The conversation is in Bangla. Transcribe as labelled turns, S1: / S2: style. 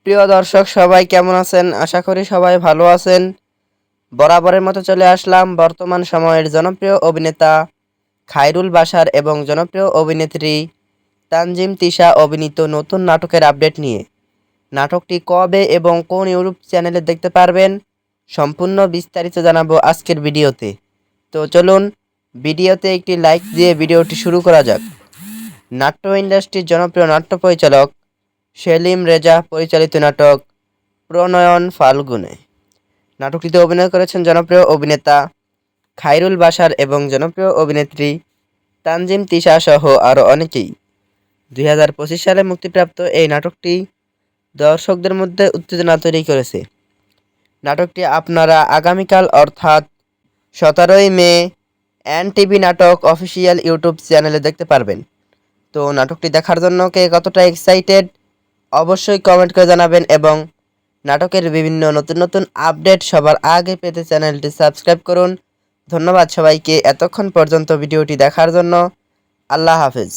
S1: প্রিয় দর্শক সবাই কেমন আছেন? আশা করি সবাই ভালো আছেন। বরাবরের মতো চলে আসলাম বর্তমান সময়ের জনপ্রিয় অভিনেতা খায়রুল বাশার এবং জনপ্রিয় অভিনেত্রী তানজিম তিশা অভিনীত নতুন নাটকের আপডেট নিয়ে। নাটকটি কবে এবং কোন ইউটিউব চ্যানেলে দেখতে পারবেন সম্পূর্ণ বিস্তারিত জানাবো আজকের ভিডিওতে। তো চলুন ভিডিওতে একটি লাইক দিয়ে ভিডিওটি শুরু করা যাক। নাট্য ইন্ডাস্ট্রির জনপ্রিয় নাট্য পরিচালক সেলিম রেজা পরিচালিত নাটক প্রণয়ন ফাল্গুনে। নাটকটিতে অভিনয় করেছেন জনপ্রিয় অভিনেতা খায়রুল বাশার এবং জনপ্রিয় অভিনেত্রী তানজিম তিশা সহ আরও অনেকেই। 2025 সালে মুক্তিপ্রাপ্ত এই নাটকটি দর্শকদের মধ্যে উত্তেজনা তৈরি করেছে। নাটকটি আপনারা আগামীকাল অর্থাৎ 17ই মে এনটিভি নাটক অফিসিয়াল ইউটিউব চ্যানেলে দেখতে পারবেন। তো নাটকটি দেখার জন্য কে কতটা এক্সাইটেড অবশ্যই কমেন্ট করে জানাবেন এবং নাটকের বিভিন্ন নতুন নতুন আপডেট সবার আগে পেতে চ্যানেলটি সাবস্ক্রাইব করুন। ধন্যবাদ সবাইকে এতক্ষণ পর্যন্ত ভিডিওটি দেখার জন্য। আল্লাহ হাফেজ।